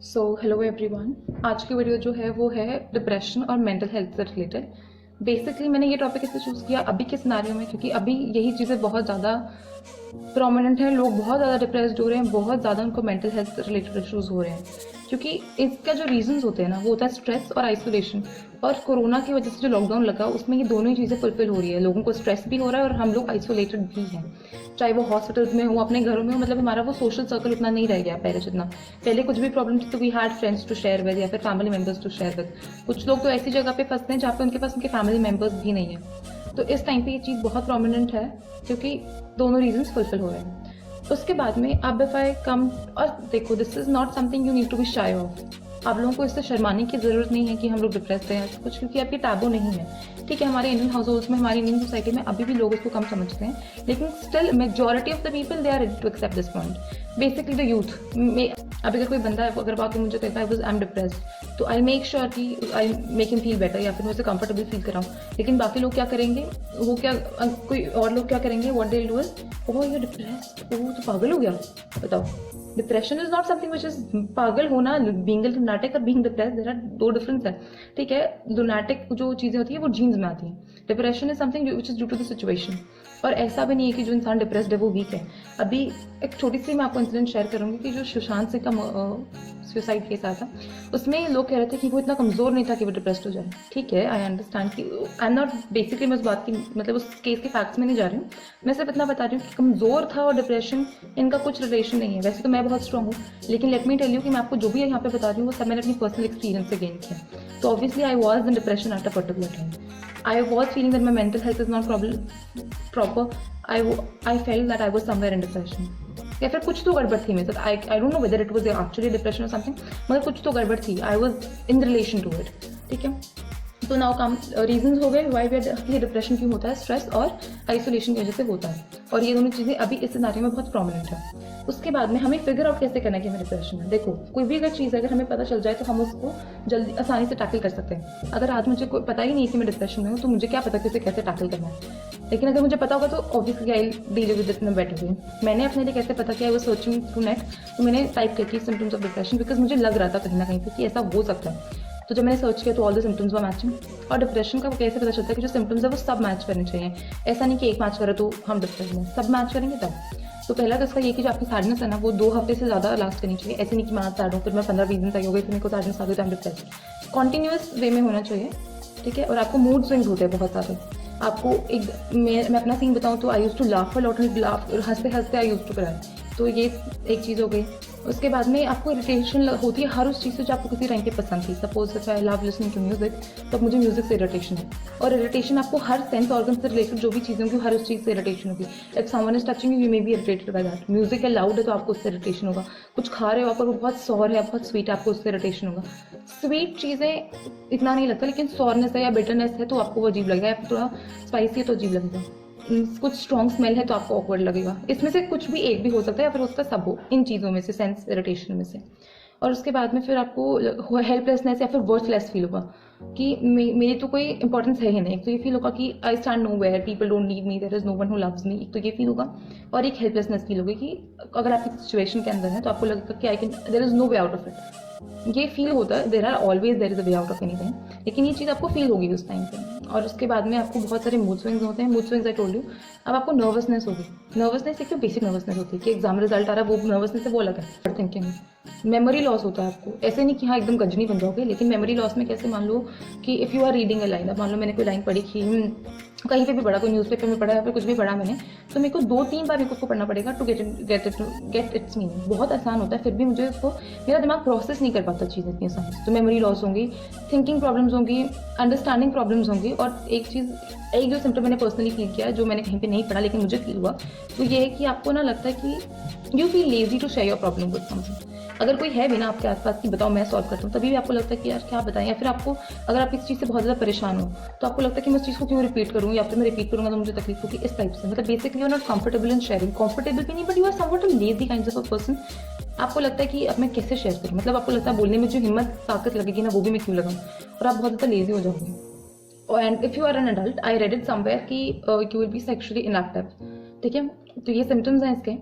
So hello everyone. आज की video जो है वो है डिप्रेशन और मेंटल हेल्थ से रिलेटेड। बेसिकली मैंने ये टॉपिक इसलिए चूज़ किया अभी के सिनारियो में क्योंकि अभी यही चीज़ें बहुत ज़्यादा प्रोमिनेंट हैं। लोग बहुत ज़्यादा डिप्रेस्ड हो रहे हैं, बहुत ज़्यादा उनको मेंटल हेल्थ से रिलेटेड इश्यूज हो रहे हैं क्योंकि इसका जो रीजंस होते हैं ना वो होता है स्ट्रेस और आइसोलेशन। और कोरोना की वजह से जो लॉकडाउन लगा उसमें ये दोनों ही चीज़ें फुलफिल हो रही है। लोगों को स्ट्रेस भी हो रहा है और हम लोग आइसोलेटेड भी हैं, चाहे वो हॉस्पिटल्स में हो, अपने घरों में हो। मतलब हमारा वो सोशल सर्कल उतना नहीं रह गया पहले जितना। पहले कुछ भी प्रॉब्लम थी तो we had friends to share with या फिर family members to share with. कुछ लोग तो ऐसी जगह पे फंसते हैं जहाँ पे उनके पास उनके फैमिली मेंबर्स भी नहीं है। तो इस टाइम पे ये चीज़ बहुत प्रोमिनेंट है क्योंकि दोनों रीजंस फुलफिल हो रहे हैं। उसके बाद में अब इफ आई कम, और देखो this is not something you need to be shy of. आप लोगों को इससे शर्माने की जरूरत नहीं है कि हम लोग डिप्रेस हैं या कुछ, क्योंकि आपके टैबू नहीं है। ठीक है, हमारे इंडियन हाउस होल्ड्स में, हमारी इंडियन सोसाइटी में अभी भी लोग इसको कम समझते हैं, लेकिन still majority of the people they are ready to accept this point. Basically the youth में अभी अगर कोई बंदा है अगर बाकी मुझे कहता है आई एम डिप्रेस्ड, तो आई मेक श्योर कि I make him feel better या फिर मैं उसे कंफर्टेबल फील कराऊँ। लेकिन बाकी लोग क्या करेंगे, वो क्या कोई और लोग क्या करेंगे, what they will do is, oh you depressed, oh तो पागल हो गया। बताओ, depression is not something which is, पागल होना, बीइंग लुनाटिक और बीइंग डिप्रेस्ड देयर आर दो डिफरेंस है। ठीक है, लुनाटिक जो चीजें होती है वो जीन्स में आती है, depression is something which is due to the situation. और ऐसा भी नहीं है कि जो इंसान डिप्रेस्ड है वो वीक है। अभी एक छोटी सी मैं आपको इंसिडेंट शेयर करूंगी कि जो सुशांत सिंह का सुसाइड केस आया था, उसमें लोग कह रहे थे कि वो इतना कमजोर नहीं था कि वो डिप्रेस्ड हो जाए। ठीक है, आई अंडरस्टैंड कि आई एम नॉट बेसिकली, मैं उस बात की मतलब उस केस के फैक्ट्स में नहीं जा रही हूँ। मैं सिर्फ इतना बता रही हूँ कि कमजोर था और डिप्रेशन, इनका कुछ रिलेशन नहीं है। वैसे तो मैं बहुत स्ट्रॉन्ग हूँ, लेकिन लेट मी टेल यू कि मैं आपको जो भी यहाँ पे बता रही हूँ वो सब मैंने अपनी पर्सनल एक्सपीरियंस से गेन किया। तो obviously I was in depression at a particular time. I was feeling that my mental health is not proper. I felt that I was somewhere in depression. या फिर कुछ तो गड़बड़ थी मेरे साथ. I don't know whether it was actually depression or something. मगर कुछ तो गड़बड़ थी. I was in relation to it. ठीक है. तो नाउ कम रीजंस हो गए वाई ये डिप्रेशन क्यों होता है. स्ट्रेस और आइसोलेशन की वजह से होता है, और ये दोनों चीज़ें अभी इस सिनारियो में बहुत प्रोमिनेंट है. उसके बाद में हमें फिगर आउट कैसे करना है कि हमें डिप्रेशन है. देखो, कोई भी अगर चीज़ अगर हमें पता चल जाए तो हम उसको जल्दी आसानी से टैकल कर सकते हैं. अगर आज मुझे कोई पता ही नहीं है कि मैं डिप्रेशन में हूँ तो मुझे क्या पता कि उसे कैसे टैकल करना है. लेकिन अगर मुझे पता होगा तो obviously I deal with it in a better way. मैंने अपने लिए कैसे पता किया, वो सर्चिंग थ्रू नेट, तो मैंने टाइप किया कि सिम्टम्स ऑफ डिप्रेशन, बिकॉज मुझे लग रहा था कहीं ना कहीं पे कि ऐसा हो सकता है. तो जब मैंने सर्च किया तो all the symptoms were matching. और डिप्रेशन का कैसे पता चलता है कि जो सिम्टम्स है वो सब मैच करने चाहिए. ऐसा नहीं कि एक मैच करे तो हम डिप्रेशन में, सब मैच करेंगे तब. तो पहला तो इसका ये कि जो आपकी सैडनेस है ना वो 2 हफ्ते से ज़्यादा लास्ट करनी चाहिए. ऐसे नहीं कि मैं आज सैड हूँ फिर मैं 15-20 दिन तक हो गई फिर मेरे को सैडनेस आ गई तो आई एम डिप्रेस्ड. कॉन्टिन्यूस वे में होना चाहिए. ठीक है, और आपको मूड स्विंग्स होते हैं बहुत सारे. आपको एक मैं अपना सीन बताऊँ तो I use to laugh a lot and laugh, हंसते हंसते आई यूज टू क्राई. तो ये एक चीज़ हो गई. उसके बाद में आपको इरिटेशन होती है हर उस चीज़ से जो आपको किसी टाइम पे पसंद थी. Suppose if I love listening to music, तो मुझे म्यूजिक से इरिटेशन है. और इरिटेशन आपको हर सेंस ऑर्गन से रिलेटेड जो भी चीज़ें होंगी हर उस चीज़ से इरिटेशन होगी. If someone is touching you may be irritated by that. Music है लाउड है तो आपको उससे इरिटेशन होगा. कुछ खा रहे हो आप और वो बहुत सॉर है, बहुत स्वीट है, आपको उससे इरिटेशन होगा. स्वीट चीज़ें इतना नहीं लगता, लेकिन सॉरनेस है या बिटरनेस है तो आपको वो अजीब लगेगा, या फिर थोड़ा स्पाइसी है तो अजीब लगेगा. कुछ स्ट्रॉन्ग स्मेल है तो आपको ऑकवर्ड लगेगा. इसमें से कुछ भी एक भी हो सकता है या फिर उसका सब हो, इन चीज़ों में से, सेंस इरिटेशन में से. और उसके बाद में फिर आपको हेल्पलेसनेस या फिर वर्थलेस फील होगा कि मेरी तो कोई इंपॉर्टेंस है ही नहीं. एक तो ये फील होगा कि I stand nowhere, people don't need me, there is no one who loves me. एक तो ये फील होगा. और एक हेल्पलेसनेस फील होगी कि अगर आप इस सिचुएशन के अंदर हैं तो आपको लगेगा कि I can, there is no way out of it. ये फील होता है. There are always there is a way out of anything, लेकिन ये चीज़ आपको फील होगी उस टाइम पे. और उसके बाद में आपको बहुत सारे मूड स्विंग्स होते हैं. Mood swings I told you. अब आपको नर्वसनेस होगी. नर्वसनेस एक तो बेसिक नर्वसनेस होती है कि एग्जाम रिजल्ट आ रहा है, वो नर्वसनेस है, वो अलग है. थिंकिंग, मेमोरी लॉस होता है आपको. ऐसे नहीं कि हाँ एकदम गजनी बन जाओगे, लेकिन मेमोरी लॉस में कैसे, मान लो कि if you are reading a line, अब मान लो मैंने कोई लाइन पढ़ी कि कहीं पे भी पढ़ा, कोई न्यूज़पेपर में पढ़ा या फिर कुछ भी पढ़ा मैंने, तो मेरे को 2-3 बार मेरे को उसको पढ़ना पड़ेगा टू गेट इट्स मीनिंग. बहुत आसान होता है, फिर भी मुझे उसको, मेरा दिमाग प्रोसेस नहीं कर पाता चीज़ें इतनी आसानी से. तो मेमोरी लॉस होंगी, थिंकिंग प्रॉब्लम्स होंगी, अंडरस्टैंडिंग प्रॉब्लम्स होंगी. और एक चीज़, एक जो सिम्टम मैंने पर्सनली फील किया है जो मैंने कहीं पे नहीं पढ़ा लेकिन मुझे फील हुआ, तो ये है कि आपको ना लगता है कि you feel lazy to share your problem with someone. अगर कोई है भी ना आपके आसपास कि बताओ मैं सॉल्व करता हूँ, तभी भी आपको लगता है कि यार क्या बताएं. या फिर आपको, अगर आप इस चीज़ से बहुत ज़्यादा परेशान हो तो आपको लगता है कि मैं इस चीज़ को क्यों रिपीट करूँ, या फिर मैं रिपीट करूँगा तो मुझे तकलीफ होगी. इस टाइप से, मतलब basically you are not comfortable in sharing. Comfortable भी नहीं, but you are somewhat a lazy kind of a person. आपको लगता है कि अब मैं कैसे शेयर करूँ, मतलब आपको लगता है बोलने में जो हिम्मत ताकत लगेगी ना वो भी मैं क्यों लगाऊँ, और आप बहुत ज़्यादा लेजी हो जाओगे. And if you are an adult, I read it somewhere कि you will be sexually inactive. ठीक है, तो ये सिम्टम्स हैं इसके.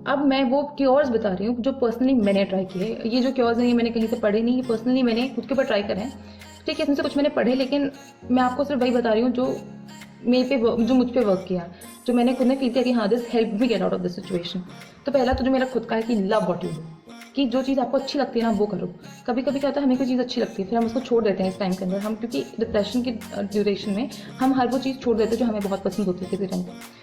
अब मैं वो क्योर्स बता रही हूँ जो पर्सनली मैंने ट्राई किए। ये जो क्योर्स हैं ये मैंने कहीं से पढ़े नहीं, ये पर्सनली मैंने खुद के ऊपर ट्राई करे हैं। ठीक है, इसमें से कुछ मैंने पढ़े, लेकिन मैं आपको सिर्फ वही बता रही हूँ जो जो मुझ पे वर्क किया, जो मैंने खुद ने फील किया कि हाँ this help me get out of this situation. तो पहला तो जो मेरा खुद का है कि लव व्हाट यू डू, कि जो चीज़ आपको अच्छी लगती है ना वो करो। कभी कभी क्या होता है, हमें कोई चीज़ अच्छी लगती है फिर हम उसको छोड़ देते हैं इस टाइम के अंदर, हम क्योंकि डिप्रेशन की ड्यूरेशन में हम हर वो चीज़ छोड़ देते हैं जो हमें बहुत पसंद होती है किसी टाइम।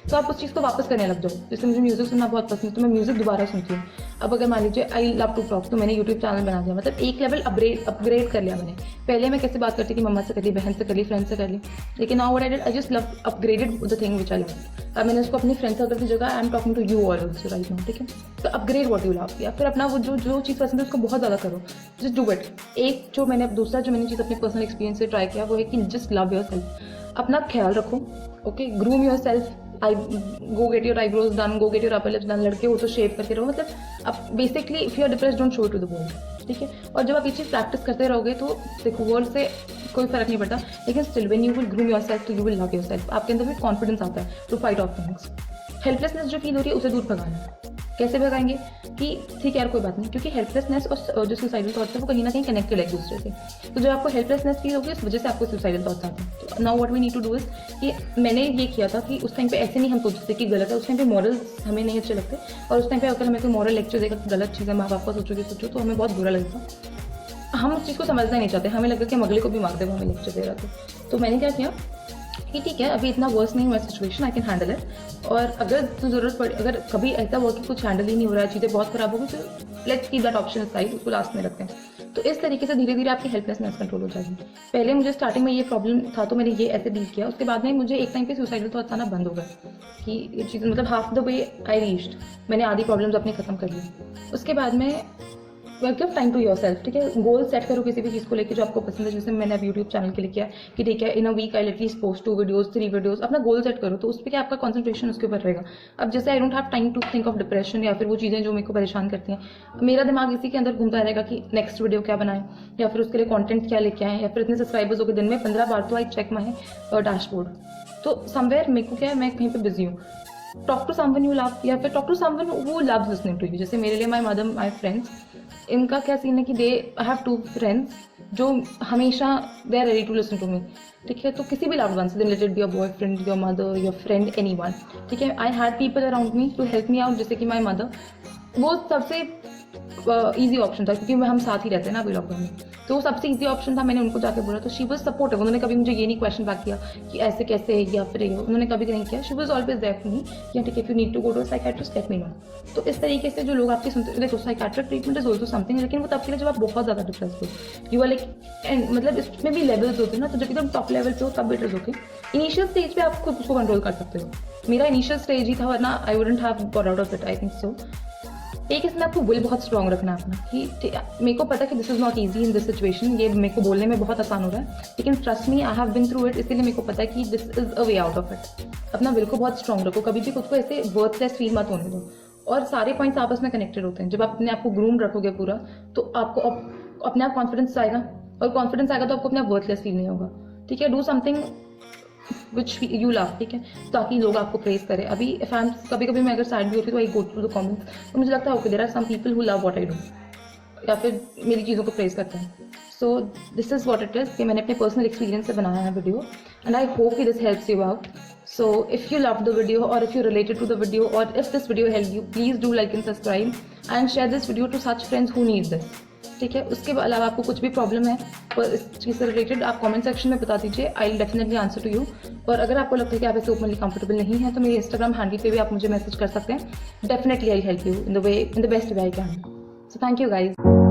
तो आप उस चीज़ को वापस करने लग जाओ। जैसे मुझे म्यूजिक सुनना बहुत पसंद है तो मैं म्यूजिक दोबारा सुनती हूँ। अब अगर मान लीजिए आई लव टू टॉक, तो मैंने यूट्यूब चैनल बना दिया, मतलब एक लेवल अपग्रेड कर लिया मैंने। पहले मैं कैसे बात करती थी, मम्मा से कर ली, बहन से कर ली, फ्रेंड से कर ली, लेकिन now what I did, I just love upgraded the thing which I love. अब मैंने उसको अपनी फ्रेंड सर्कल की जगह I am talking to you all also right now. ठीक है, तो अपग्रेड व्हाट यू लव, या फिर अपना वो जो चीज़ पसंद है उसको बहुत ज़्यादा करो, जस्ट डू इट। एक जो मैंने दूसरा जो मैंने चीज़ अपने पर्सनल एक्सपीरियंस से ट्राई किया वो है कि जस्ट लव योर सेल्फ, अपना ख्याल रखो। Okay, groom yourself, go get your eyebrows done, go get your upper lips done. लड़के हो तो शेव करके रहो, मतलब अब basically if you are depressed don't show to the world. ठीक है, और जब आप ये चीज़ प्रैक्टिस करते रहोगे तो देखो वर्ल्ड से कोई फर्क नहीं पड़ता, लेकिन still when you will groom yourself तो you will love yourself. आपके अंदर भी कॉन्फिडेंस आता है to fight off things. Helplessness जो फील हो रही है उसे दूर भगाना। कैसे भगाएंगे कि ठीक है यार कोई बात नहीं, क्योंकि हेल्पलेसनेस और जो सुसाइडल थॉट्स है वो कहीं ना कहीं कनेक्टेड है एक दूसरे से। तो जब आपको हेल्पलेसनेस फील होगी इस वजह से आपको सुसाइडल थॉट्स आते हैं। तो now what we need to do is कि मैंने ये किया था कि उस टाइम पे ऐसे नहीं हम सोचते कि गलत है, उस टाइम पे मॉरल्स हमें नहीं अच्छे लगते, और उस टाइम पे अगर हमें कोई मॉरल लेक्चर देगा कि गलत चीज़ है, माँ बाप का सोचो तो हमें बहुत बुरा लगता। हम उस चीज़ को समझना नहीं चाहते, हमें लगता कि हम अगले को भी मार दे वो हमें लेक्चर दे रहा था। तो मैंने क्या किया कि ठीक है अभी इतना वर्स नहीं हुआ situation, I can handle it, और अगर तो ज़रूरत पड़े, अगर कभी ऐसा हुआ कि कुछ हैंडल ही नहीं हो रहा है, चीज़ें बहुत ख़राब हो गई, तो let's keep that option side, उसको लास्ट में रखते हैं। तो इस तरीके से धीरे धीरे आपकी हेल्पलेसनेस कंट्रोल हो जाएगी। पहले मुझे स्टार्टिंग में ये प्रॉब्लम था तो मैंने ये ऐसे डील किया, उसके बाद में मुझे एक टाइम पे सुसाइडल थॉट्स आना बंद हो गए कि ये चीज़ मतलब half the way I reached, मैंने आधी प्रॉब्लम्स अपनी खत्म कर ली। उसके बाद में give time to yourself. ठीक है, गोल सेट करो किसी भी चीज़ को लेकर जो आपको पसंद है। जैसे मैंने अब यूट्यूब चैनल के लिए किया कि ठीक है in a week I at least post 2 videos 3 videos, अपना गोल सेट करो तो उस पर क्या आपका कंसंट्रेशन उसके ऊपर रहेगा। अब जैसे I don't have time to think of depression या फिर वो चीज़ें जो मेरे को परेशान करती हैं, मेरा दिमाग इसी के अंदर घूमता रहेगा कि नेक्स्ट वीडियो क्या बनाएं, या फिर उसके लिए कॉन्टेंट क्या लेके आएँ, या फिर इतने सब्सक्राइबर्स हो गए दिन में 15 बार तो आई चेक माई डैशबोर्ड। तो समवेयर मेरे को क्या है, मैं कहीं पर बिजी हूँ। Talk to someone you love, या फिर talk to someone who loves listening to you. जैसे मेरे लिए माई मदर, माई फ्रेंड्स, इनका क्या सीन है कि दे आई हैव 2 फ्रेंड्स जो हमेशा they are ready to listen to me. ठीक है, तो किसी भी लव्ड वन से रिलेटेड, your boyfriend, your mother, your friend, anyone. ठीक है, I had people around me to help me out, जैसे कि माई मदर, वो सबसे ईजी ऑप्शन था क्योंकि हम साथ ही रहते हैं ना अभी लॉकडाउन में, तो वो सबसे ईजी ऑप्शन था। मैंने उनको जाके बोला तो शी वॉज सपोर्टिव, उन्होंने कभी मुझे ये नहीं क्वेश्चन बैक किया कि ऐसे कैसे है या फिर उन्होंने कभी नहीं किया। She was always there for me कि ठीक है if you need to go to psychiatrist let me know. तो इस तरीके से जो लोग आपके सुनते हैं, देखो psychiatric treatment is also something, लेकिन वो तब के लिए जब आप बहुत ज़्यादा डिप्रेस हो, यू आर लाइक, मतलब इसमें भी लेवल्स होते हैं ना, तो जब एकदम टॉप लेवल पे हो तब it is okay. Initial stage पे आप खुद उसको कंट्रोल कर सकते हो। मेरा इनिशियल स्टेज ही था, वरना I wouldn't have got out of it, I think so. एक इसमें आपको विल बहुत स्ट्रॉन्ग रखना है अपना कि मेरे को पता है कि this is not easy in this situation, ये मेरे को बोलने में बहुत आसान हो रहा है, लेकिन trust me I have been through it, इसलिए मेरे को पता है कि this is a way out of it. अपना विल को बहुत स्ट्रॉन्ग रखो, कभी भी खुद को ऐसे वर्थलेस फील मत होने दो, और सारे पॉइंट्स आपस में कनेक्टेड होते हैं। जब आप अपने आप को ग्रूम रखोगे पूरा, तो आपको अपने आप कॉन्फिडेंस आएगा, और कॉन्फिडेंस आएगा तो आपको अपने आप वर्थलेस फील नहीं होगा। ठीक है, do something which you love, ठीक है, ताकि लोग आपको प्रेज करें। अभी कभी कभी मैं अगर सैड भी होती तो I go through the comments, तो मुझे लगता है okay there are some people who love what I do, या फिर मेरी चीज़ों को प्रेज करते हैं। So this is what it is कि मैंने अपने पर्सनल एक्सपीरियंस से बनाया है वीडियो, एंड आई होप कि this helps you out. So if you love the video और if you related to the video और if this video help you, please do like and subscribe and share this video to such friends who need this. ठीक है, उसके अलावा आपको कुछ भी problem है पर इस चीज़ से रिलेटेड, आप कमेंट सेक्शन में बता दीजिए, I will definitely answer to you. और अगर आपको लगता है कि आप ऐसे ओपनली कंफर्टेबल नहीं है तो मेरे इंस्टाग्राम हैंडल पे भी आप मुझे मैसेज कर सकते हैं। Definitely I help you in the best way I can. So thank you guys.